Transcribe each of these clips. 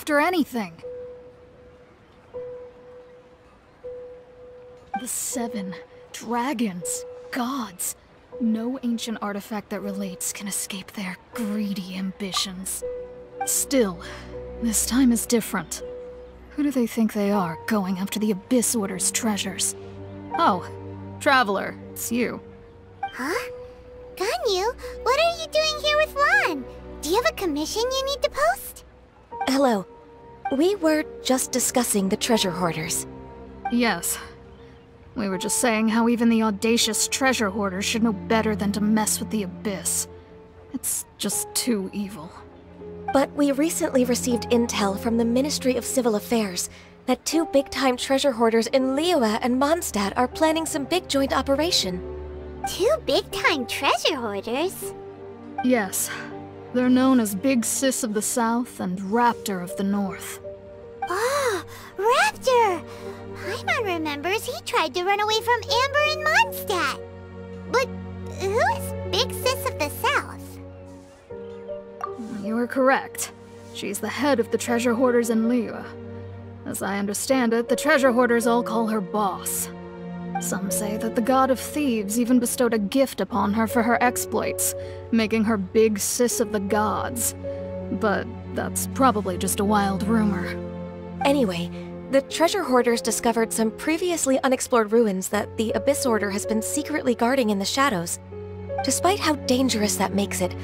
after anything. The 7 dragons, gods. No ancient artifact that relates can escape their greedy ambitions. Still, this time is different. Who do they think they are, going after the Abyss Order's treasures? Oh, Traveler, it's you. Huh? Ganyu, what are you doing here with Lan? Do you have a commission you need to post? Hello. We were just discussing the treasure hoarders. Yes. We were just saying how even the audacious treasure hoarders should know better than to mess with the Abyss. It's just too evil. But we recently received intel from the Ministry of Civil Affairs that 2 big-time treasure hoarders in Liyue and Mondstadt are planning some big joint operation. 2 big-time treasure hoarders? Yes. They're known as Big Sis of the South and Raptor of the North. Oh, Raptor! Paimon remembers he tried to run away from Amber in Mondstadt. But who is Big Sis of the South? You are correct. She's the head of the treasure hoarders in Liyue. As I understand it, the treasure hoarders all call her boss. Some say that the god of thieves even bestowed a gift upon her for her exploits, making her Big Sis of the gods. But that's probably just a wild rumor. Anyway, the treasure hoarders discovered some previously unexplored ruins that the Abyss Order has been secretly guarding in the shadows. Despite how dangerous that makes it,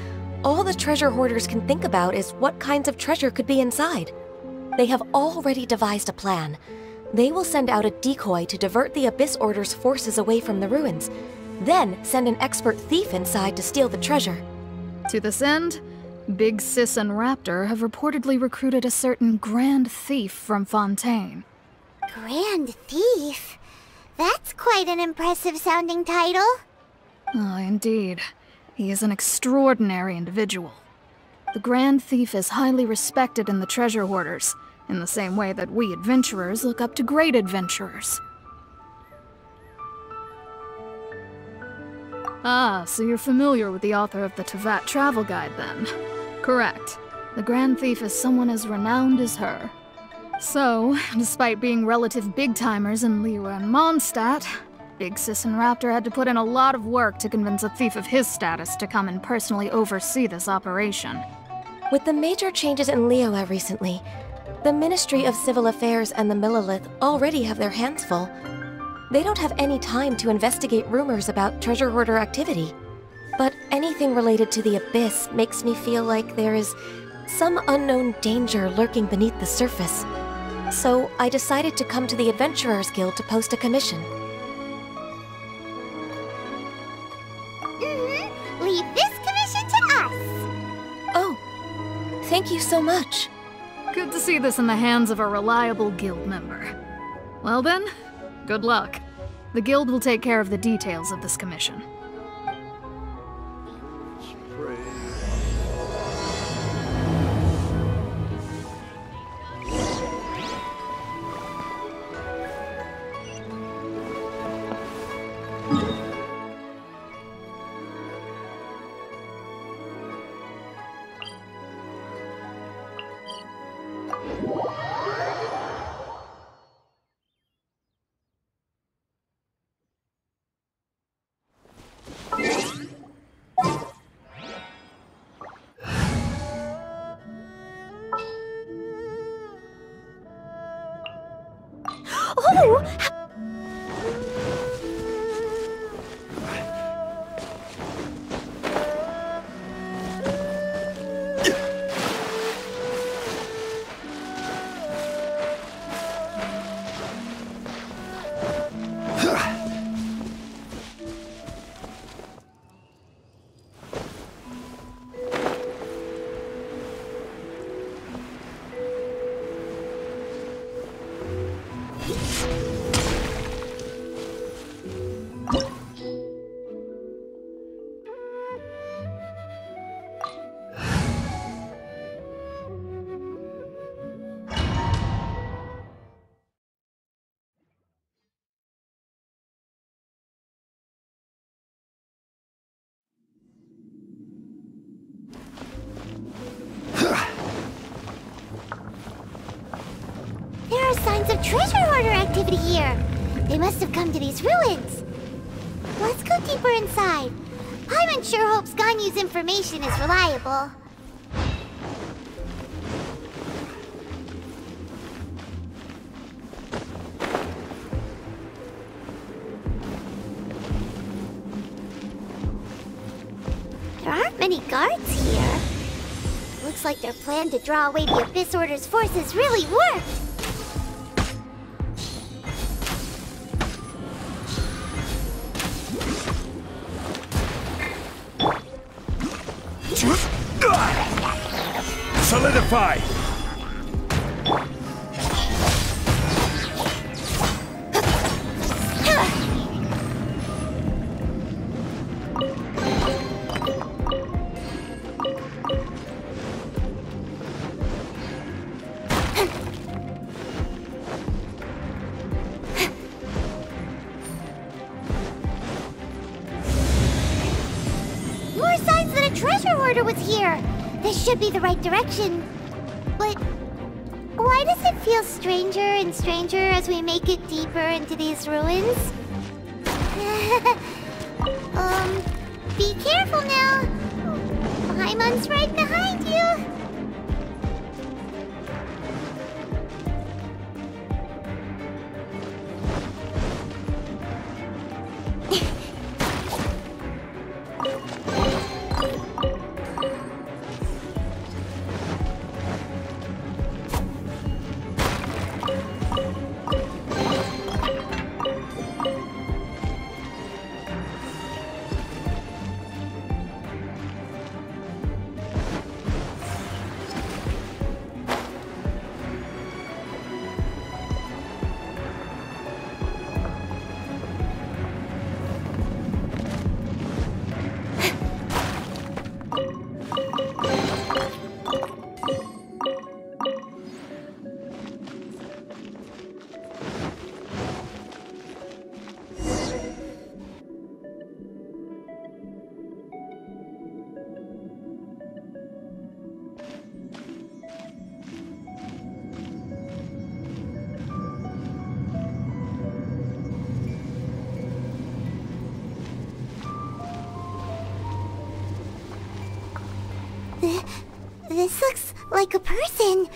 all the treasure hoarders can think about is what kinds of treasure could be inside. They have already devised a plan. They will send out a decoy to divert the Abyss Order's forces away from the ruins, then send an expert thief inside to steal the treasure. To this end, Big Sis and Raptor have reportedly recruited a certain Grand Thief from Fontaine. Grand Thief? That's quite an impressive-sounding title. Oh, indeed. He is an extraordinary individual. The Grand Thief is highly respected in the treasure hoarders, in the same way that we adventurers look up to great adventurers. Ah, so you're familiar with the author of the Tevat Travel Guide, then? Correct. The Grand Thief is someone as renowned as her. So, despite being relative big-timers in Liyue and Mondstadt, Big Sis and Raptor had to put in a lot of work to convince a thief of his status to come and personally oversee this operation. With the major changes in Liyue recently, the Ministry of Civil Affairs and the Millelith already have their hands full. They don't have any time to investigate rumors about treasure hoarder activity. But anything related to the Abyss makes me feel like there is some unknown danger lurking beneath the surface. So I decided to come to the Adventurers Guild to post a commission. Leave this commission to us! Oh, thank you so much. Good to see this in the hands of a reliable guild member. Well then, good luck. The guild will take care of the details of this commission. Oh! treasure hoarder activity here. They must have come to these ruins. Let's go deeper inside. Paimon sure hopes Ganyu's information is reliable. There aren't many guards here. Looks like their plan to draw away the Abyss Order's forces really worked. Solidify! More signs that a treasure hoarder was here. This should be the right direction. But why does it feel stranger and stranger as we make it deeper into these ruins? Be careful now. Paimon's right behind you. This looks like a person.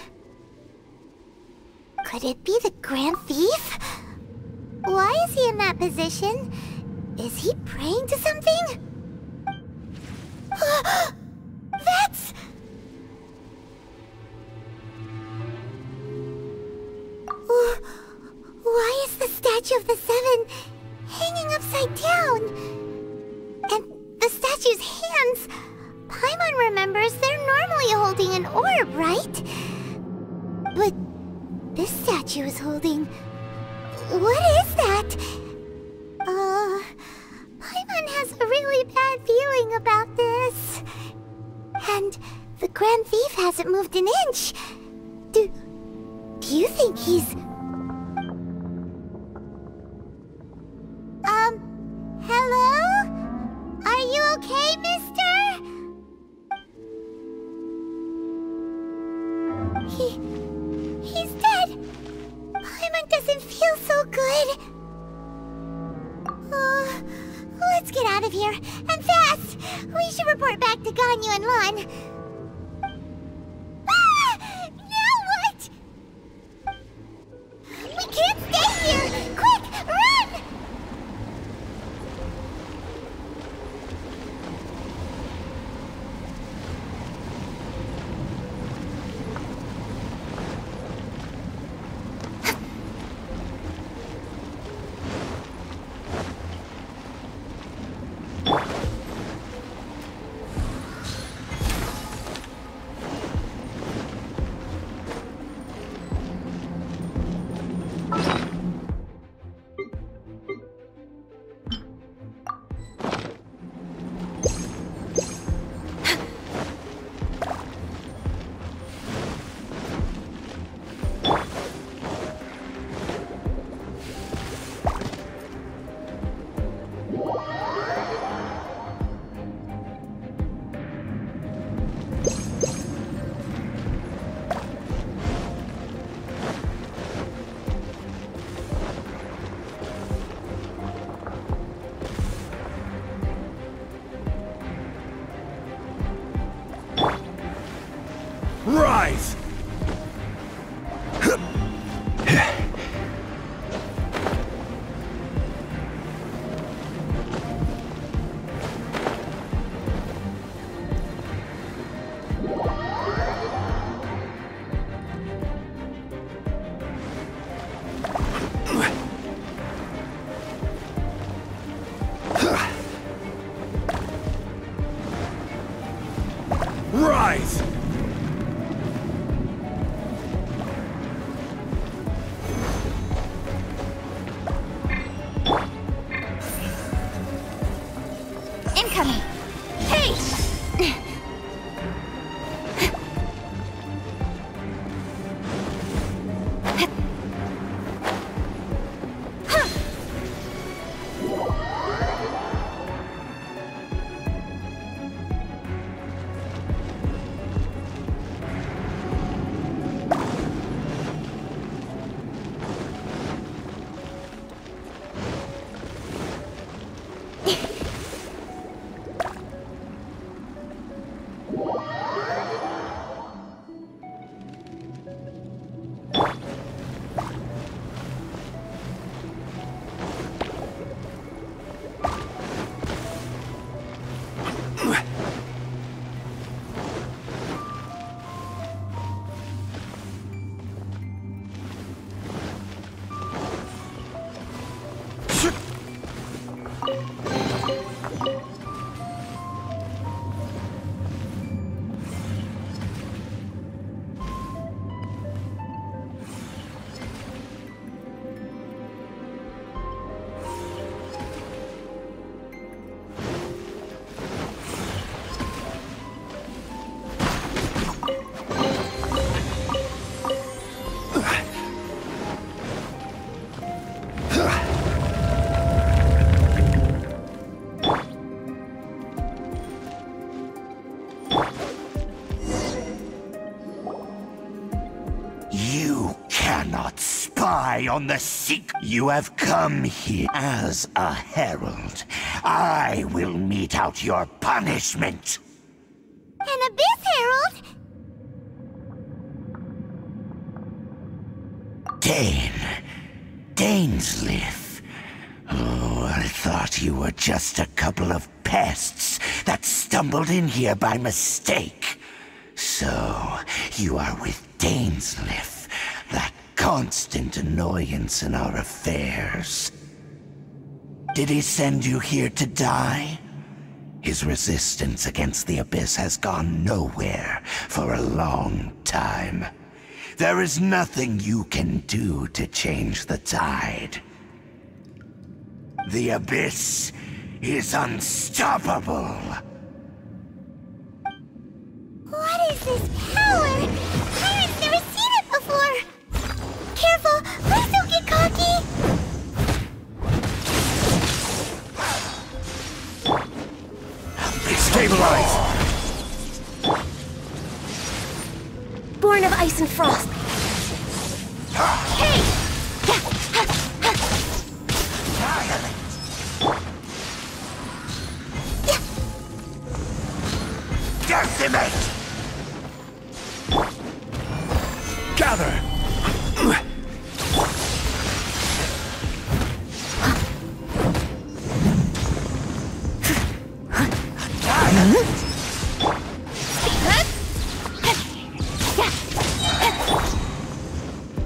Could it be the Grand Thief? Why is he in that position? Is he praying to something? That's... Why is the statue of the Seven hanging upside down? And the statue's hands... Paimon remembers they're normally holding an orb, right? But this statue is holding... What is that? Paimon has a really bad feeling about this. And the Grand Thief hasn't moved an inch. Do you think he's... Hello? Are you okay, mister? He's dead. Paimon doesn't feel so good. Let's get out of here, and fast! We should report back to Ganyu and Lan. Ah! Now what? We can't stay here! Quick, run! You cannot spy on the secret. You have come here as a herald. I will mete out your punishment. An Abyss Herald? Dainsleif. Oh, I thought you were just a couple of pests that stumbled in here by mistake. So, you are with Dainsleif, that constant annoyance in our affairs. Did he send you here to die? His resistance against the Abyss has gone nowhere for a long time. There is nothing you can do to change the tide. The Abyss is unstoppable. What is this power? Pirates never seen it before! Careful! Please don't get cocky! Stabilize! Born of ice and frost. Hey! Decimate! Gather!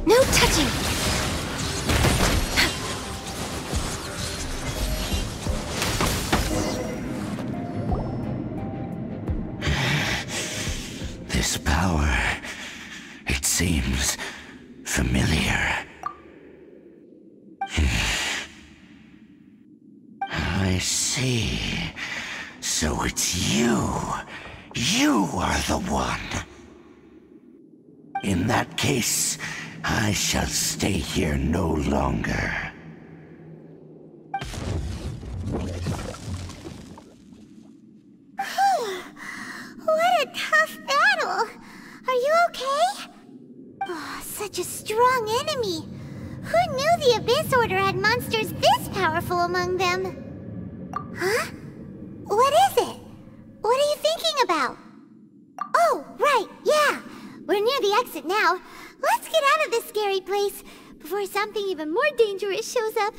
No touching! This power, it seems familiar. I see. So it's you. You are the one. In that case, I shall stay here no longer. What a tough battle! Are you okay? Oh, such a strong enemy! Who knew the Abyss Order had monsters this powerful among them? Huh? What is it? What are you thinking about? Oh, right, yeah! We're near the exit now. Let's get out of this scary place before something even more dangerous shows up.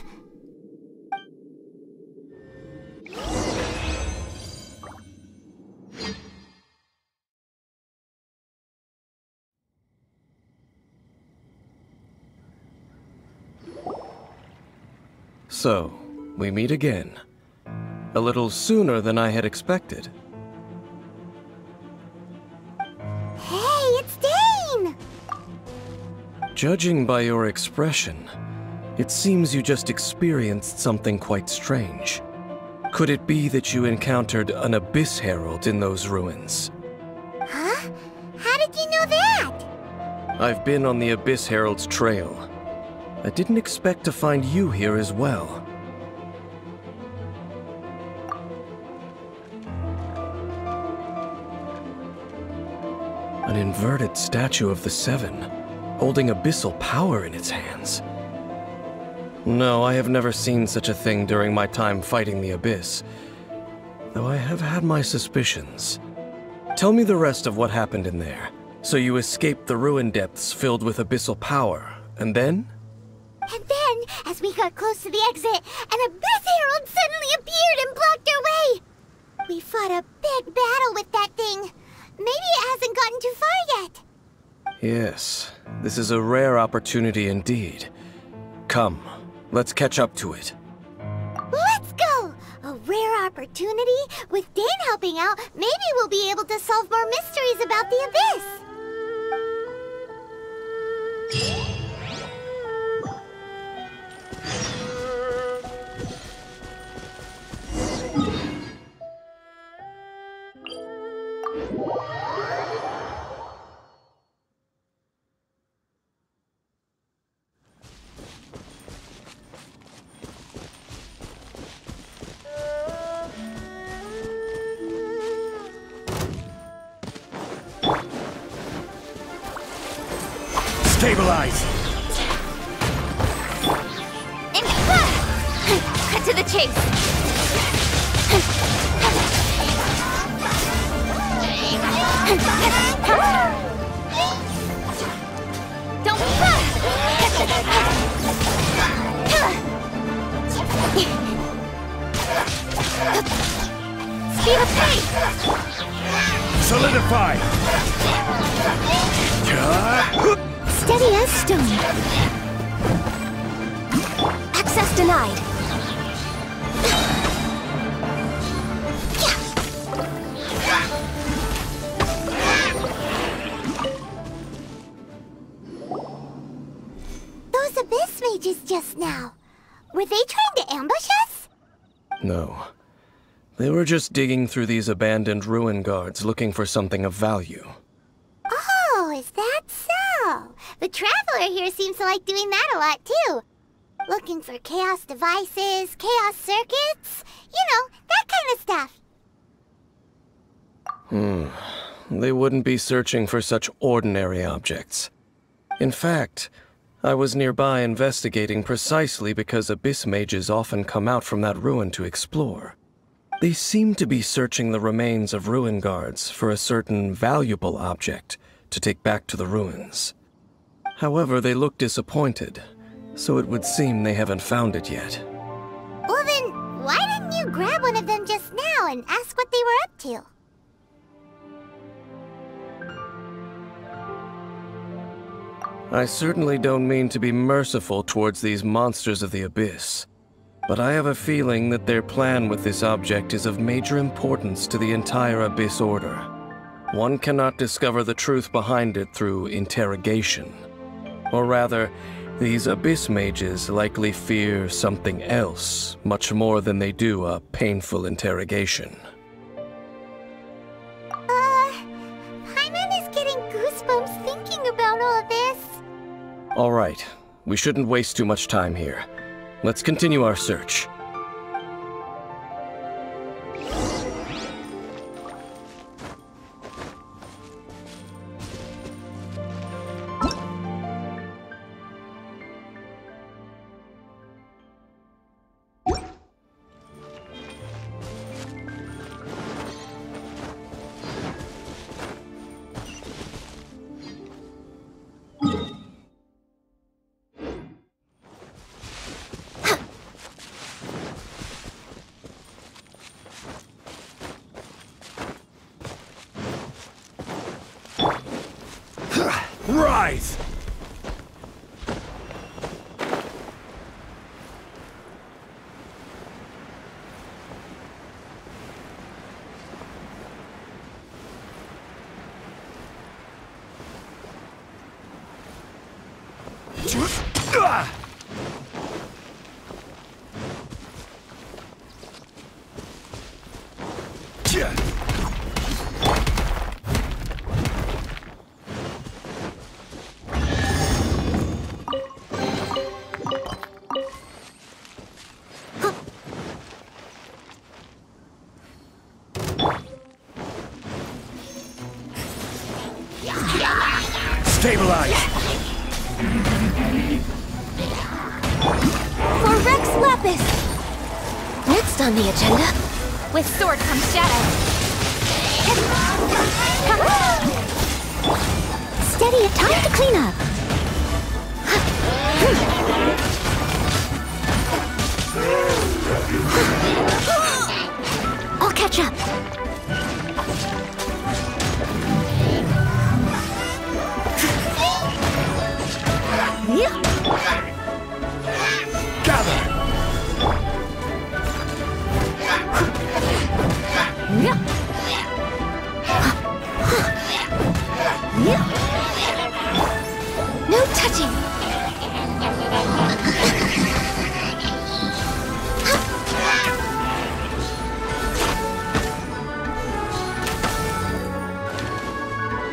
So, we meet again. A little sooner than I had expected. Hey, it's Dane! Judging by your expression, it seems you just experienced something quite strange. Could it be that you encountered an Abyss Herald in those ruins? Huh? How did you know that? I've been on the Abyss Herald's trail. I didn't expect to find you here as well. An inverted statue of the Seven, holding abyssal power in its hands. No, I have never seen such a thing during my time fighting the Abyss, though I have had my suspicions. Tell me the rest of what happened in there. So you escaped the ruin depths filled with abyssal power, and then? And then, as we got close to the exit, an Abyss Herald suddenly appeared and blocked our way! We fought a big battle with that thing. Maybe it hasn't gotten too far yet. Yes, this is a rare opportunity indeed. Come, let's catch up to it. Let's go! A rare opportunity? With Dane helping out, maybe we'll be able to solve more mysteries about the Abyss! Stabilize! Cut to the chase! Don't speed up pace! Solidify! Steady as stone. Access denied. Those abyss mages just now. Were they trying to ambush us? No. They were just digging through these abandoned ruin guards looking for something of value. Oh, is that so? The Traveler here seems to like doing that a lot, too. Looking for chaos devices, chaos circuits, you know, that kind of stuff. They wouldn't be searching for such ordinary objects. In fact, I was nearby investigating precisely because abyss mages often come out from that ruin to explore. They seem to be searching the remains of ruin guards for a certain valuable object to take back to the ruins. However, they look disappointed, so it would seem they haven't found it yet. Well then, why didn't you grab one of them just now and ask what they were up to? I certainly don't mean to be merciful towards these monsters of the abyss, but I have a feeling that their plan with this object is of major importance to the entire Abyss Order. One cannot discover the truth behind it through interrogation. Or rather, these Abyss mages likely fear something else much more than they do a painful interrogation. Paimon is getting goosebumps thinking about all this. All right, we shouldn't waste too much time here. Let's continue our search. Rise! Stabilize! For Rex Lapis! Next on the agenda, With sword comes shadow. steady, time to clean up. I'll catch up. Gather! No touching.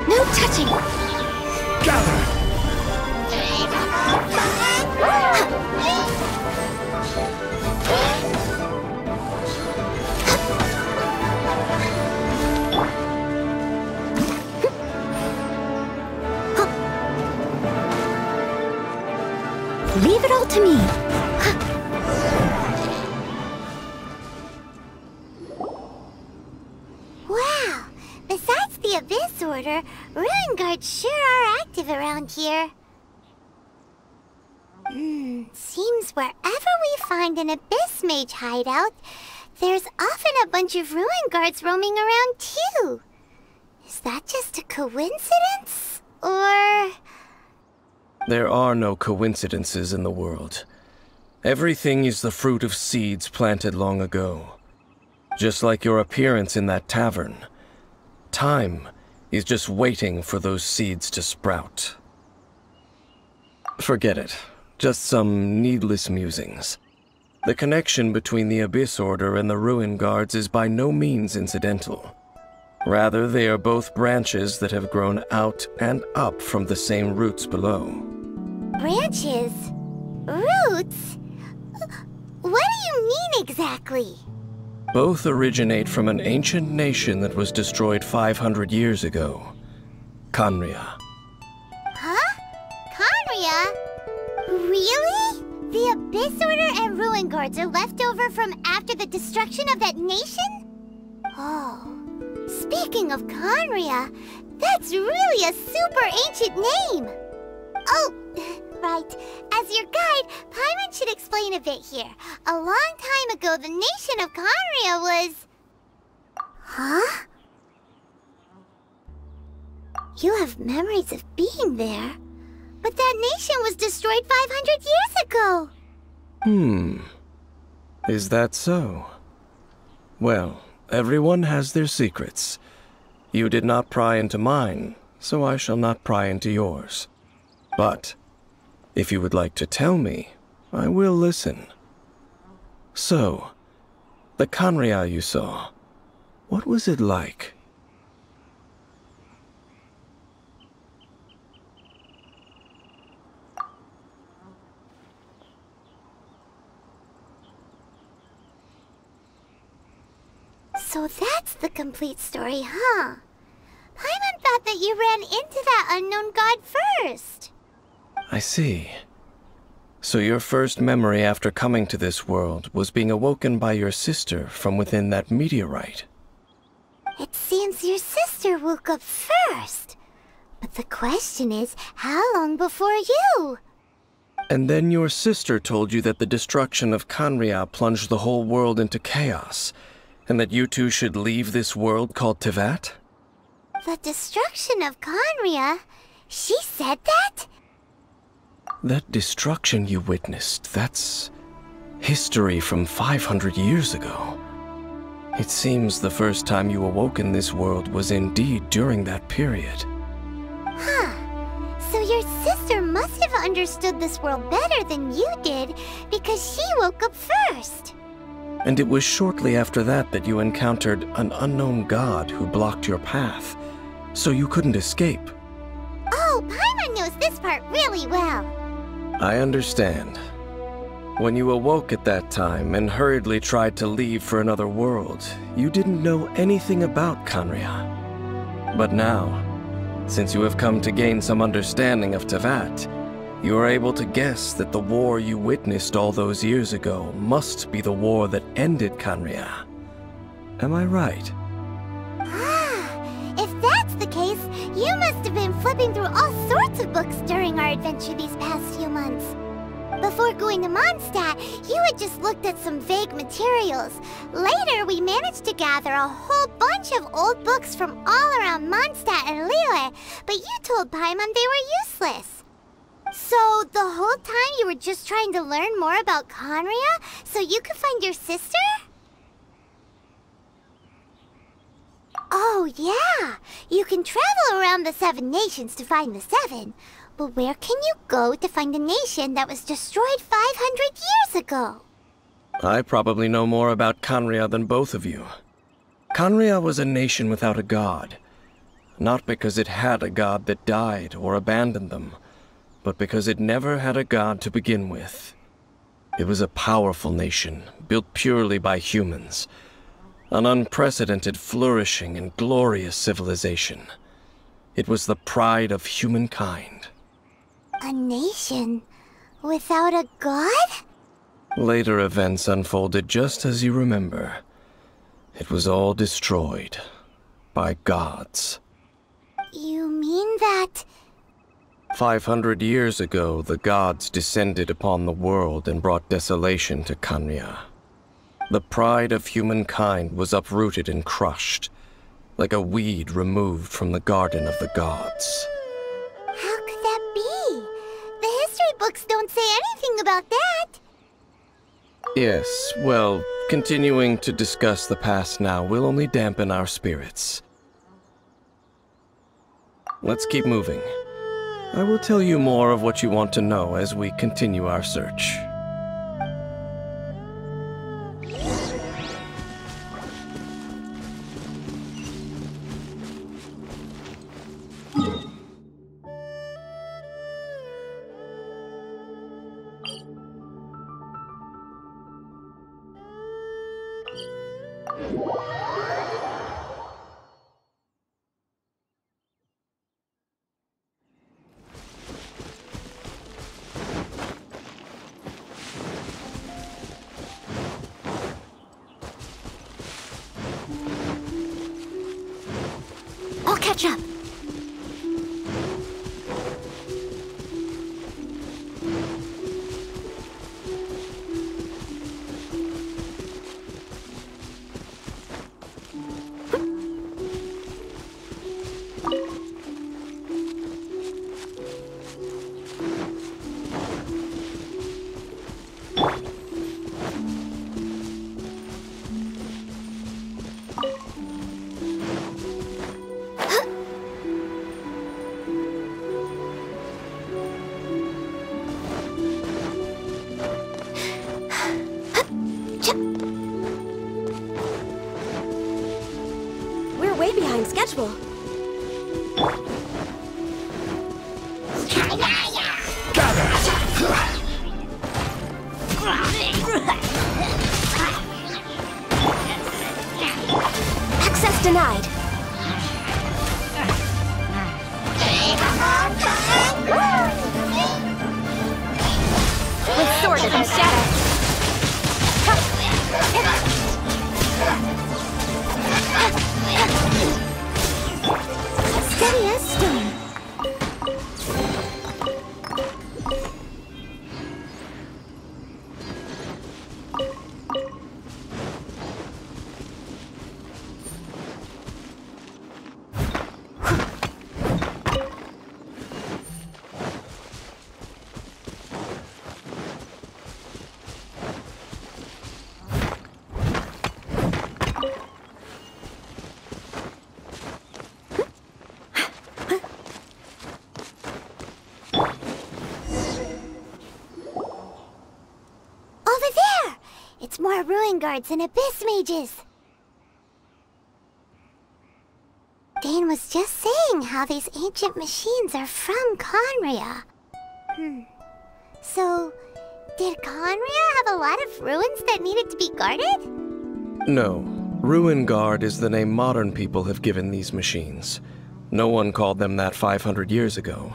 No touching. Gather! Leave it all to me. Wow! Besides the Abyss Order, Ruin Guards sure are active around here. Seems wherever we find an Abyss Mage hideout, there's often a bunch of Ruin Guards roaming around too. Is that just a coincidence? Or... There are no coincidences in the world. Everything is the fruit of seeds planted long ago. Just like your appearance in that tavern. Time is just waiting for those seeds to sprout. Forget it. Just some needless musings. The connection between the Abyss Order and the Ruin Guards is by no means incidental. Rather, they are both branches that have grown out and up from the same roots below. Branches? Roots? What do you mean exactly? Both originate from an ancient nation that was destroyed 500 years ago. Khaenri'ah. Huh? Khaenri'ah? Really? The Abyss Order and Ruin Guards are left over from after the destruction of that nation? Oh. Speaking of Khaenri'ah, that's really a super ancient name! Oh, right. As your guide, Paimon should explain a bit here. A long time ago, the nation of Khaenri'ah was... Huh? You have memories of being there. But that nation was destroyed 500 years ago! Is that so? Well, everyone has their secrets. You did not pry into mine, so I shall not pry into yours. But, if you would like to tell me, I will listen. So, the Khaenri'ah you saw, what was it like? So that's the complete story, huh? Paimon thought that you ran into that unknown god first. I see. So your first memory after coming to this world was being awoken by your sister from within that meteorite. It seems your sister woke up first. But the question is, how long before you? And then your sister told you that the destruction of Khaenri'ah plunged the whole world into chaos, and that you two should leave this world called Teyvat? The destruction of Khaenri'ah? She said that? That destruction you witnessed, that's history from 500 years ago. It seems the first time you awoke in this world was indeed during that period. Huh. So your sister must have understood this world better than you did, because she woke up first. And it was shortly after that that you encountered an unknown god who blocked your path, so you couldn't escape. Oh, Paimon knows this part really well. I understand. When you awoke at that time and hurriedly tried to leave for another world, you didn't know anything about Khaenri'ah. But now, since you have come to gain some understanding of Teyvat, you are able to guess that the war you witnessed all those years ago must be the war that ended Khaenri'ah. Am I right? Ah, if that's the case, you must have been flipping through all sorts of books during our adventure these past few months. Before going to Mondstadt, you had just looked at some vague materials. Later, we managed to gather a whole bunch of old books from all around Mondstadt and Liyue, but you told Paimon they were useless. So, the whole time you were just trying to learn more about Khaenri'ah so you could find your sister? Oh, yeah! You can travel around the 7 nations to find the 7. But where can you go to find a nation that was destroyed 500 years ago? I probably know more about Khaenri'ah than both of you. Khaenri'ah was a nation without a god. Not because it had a god that died or abandoned them, but because it never had a god to begin with. It was a powerful nation, built purely by humans. An unprecedented, flourishing, and glorious civilization. It was the pride of humankind. A nation? Without a god? Later events unfolded just as you remember. It was all destroyed by gods. You mean that... 500 years ago, the gods descended upon the world and brought desolation to Khaenri'ah. The pride of humankind was uprooted and crushed, like a weed removed from the garden of the gods. How could that be? The history books don't say anything about that. Yes, well, continuing to discuss the past now will only dampen our spirits. Let's keep moving. I will tell you more of what you want to know as we continue our search. I'll catch up. We're way behind schedule. Access denied. With sword and shadow. Steady as stone. It's more ruin guards and abyss mages. Dane was just saying how these ancient machines are from Khaenri'ah. So, did Khaenri'ah have a lot of ruins that needed to be guarded? No. Ruin Guard is the name modern people have given these machines. No one called them that 500 years ago.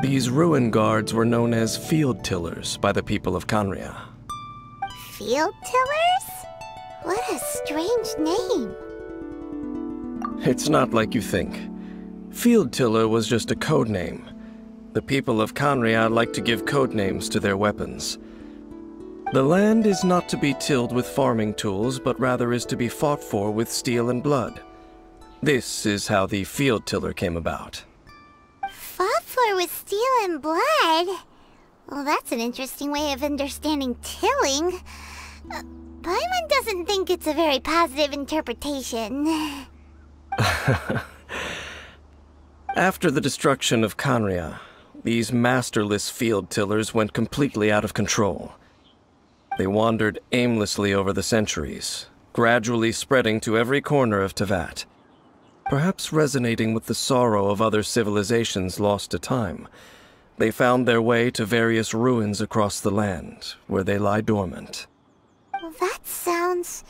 These Ruin Guards were known as Field Tillers by the people of Khaenri'ah. Field Tillers? What a strange name. It's not like you think. Field Tiller was just a code name. The people of Khaenri'ah like to give code names to their weapons. The land is not to be tilled with farming tools, but rather is to be fought for with steel and blood. This is how the Field Tiller came about. Fought for with steel and blood? Well, that's an interesting way of understanding tilling. Paimon doesn't think it's a very positive interpretation. After the destruction of Khaenri'ah, these masterless field tillers went completely out of control. They wandered aimlessly over the centuries, gradually spreading to every corner of Teyvat. Perhaps resonating with the sorrow of other civilizations lost to time, they found their way to various ruins across the land, where they lie dormant. Well, that sounds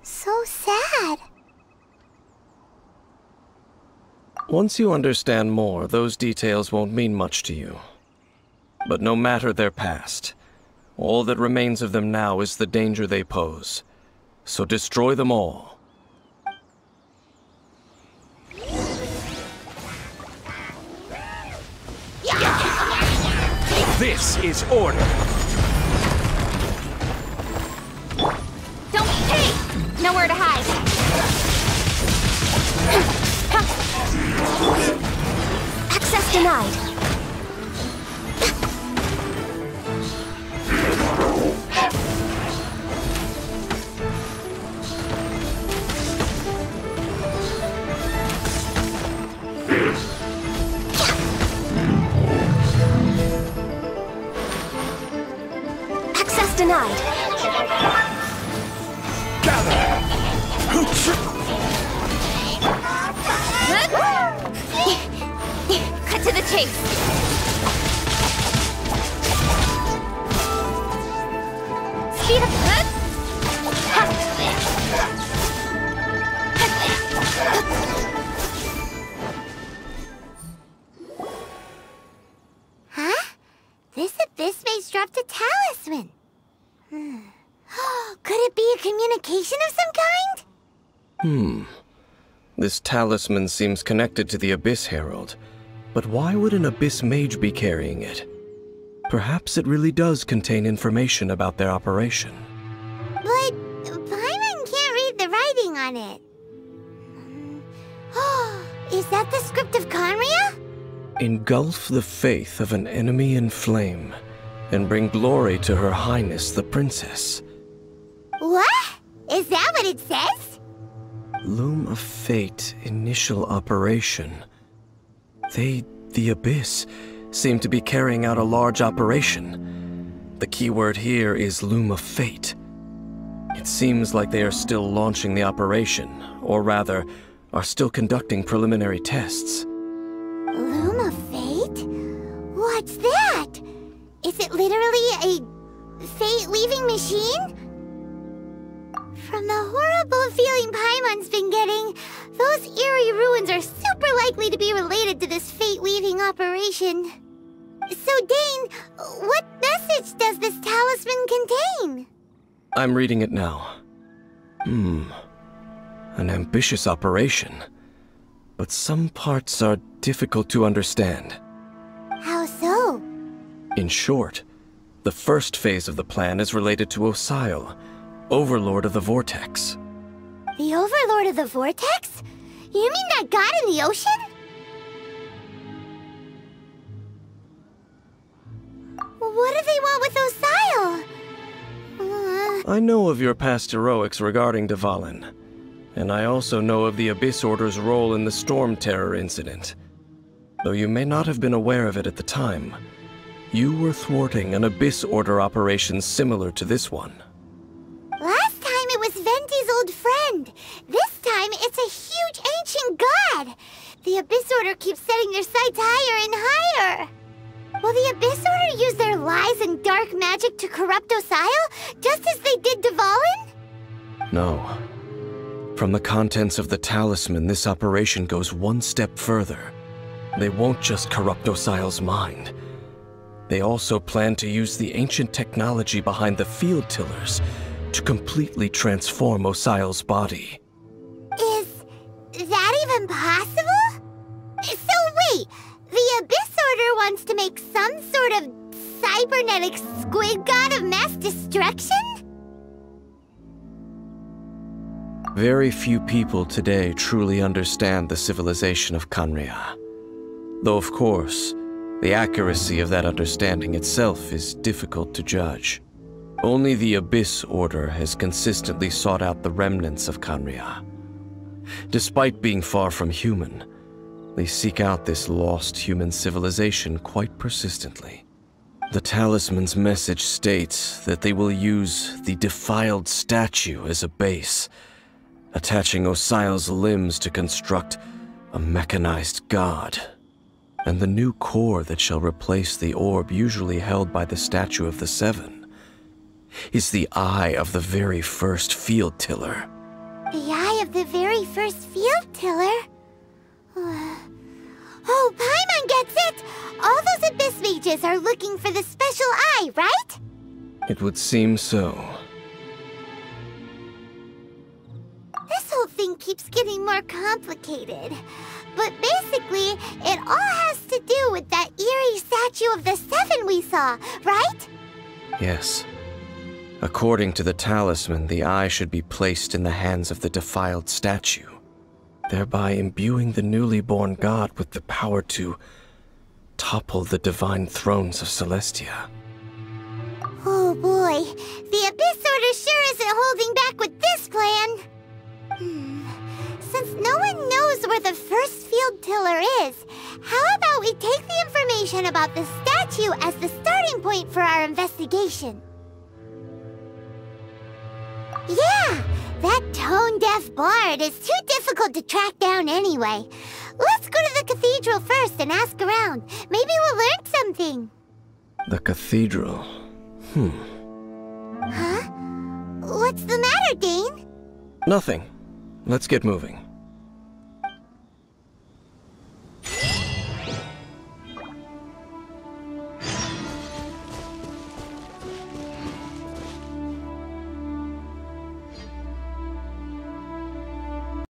so sad. Once you understand more, those details won't mean much to you. But no matter their past, all that remains of them now is the danger they pose. So destroy them all. This is order. Don't hey! Nowhere to hide. Access denied. Access denied. Cut to the chase. Speed up. Huh? This abyss maze dropped a talisman. Could it be a communication of some kind? This talisman seems connected to the Abyss Herald. But why would an Abyss Mage be carrying it? Perhaps it really does contain information about their operation. But Paimon can't read the writing on it. Is that the script of Conria? Engulf the faith of an enemy in flame, and bring glory to Her Highness the Princess. What? Is that what it says? Loom of Fate, initial operation. They, the Abyss, seem to be carrying out a large operation. The keyword here is Loom of Fate. It seems like they are still launching the operation, or rather, are still conducting preliminary tests. Loom of Fate? What's that? Is it literally a fate-weaving machine? From the horrible feeling Paimon's been getting, those eerie ruins are super likely to be related to this fate-weaving operation. So, Dane, what message does this talisman contain? I'm reading it now. An ambitious operation. But some parts are difficult to understand. How so? In short, the first phase of the plan is related to Osile, Overlord of the Vortex. The Overlord of the Vortex? You mean that god in the ocean? What do they want with Osile? I know of your past heroics regarding Dvalin, and I also know of the Abyss Order's role in the Storm Terror incident. Though you may not have been aware of it at the time, you were thwarting an Abyss Order operation similar to this one. Last time it was Venti's old friend. This time it's a huge ancient god. The Abyss Order keeps setting their sights higher and higher. Will the Abyss Order use their lies and dark magic to corrupt Osile, just as they did Dvalin? No. From the contents of the talisman, this operation goes one step further. They won't just corrupt Osile's mind. They also plan to use the ancient technology behind the field tillers to completely transform Osile's body. Is that even possible? So wait, the Abyss Order wants to make some sort of cybernetic squid god of mass destruction? Very few people today truly understand the civilization of Conria. Though of course, the accuracy of that understanding itself is difficult to judge. Only the Abyss Order has consistently sought out the remnants of Conria. Despite being far from human, they seek out this lost human civilization quite persistently. The talisman's message states that they will use the defiled statue as a base, attaching Osile's limbs to construct a mechanized god. And the new core that shall replace the orb usually held by the Statue of the Seven is the eye of the very first field tiller. The eye of the very first field tiller? Oh, Paimon gets it! All those Abyss mages are looking for the special eye, right? It would seem so. This whole thing keeps getting more complicated. But basically, it all has to do with that eerie statue of the Seven we saw, right? Yes. According to the talisman, the eye should be placed in the hands of the defiled statue, thereby imbuing the newly born god with the power to topple the divine thrones of Celestia. Oh boy, the Abyss Order sure isn't holding back with this plan. Since no one knows where the first field tiller is, how about we take the information about the statue as the starting point for our investigation? Yeah, that tone-deaf bard is too difficult to track down anyway. Let's go to the cathedral first and ask around. Maybe we'll learn something. The cathedral. Huh? What's the matter, Dane? Nothing. Let's get moving.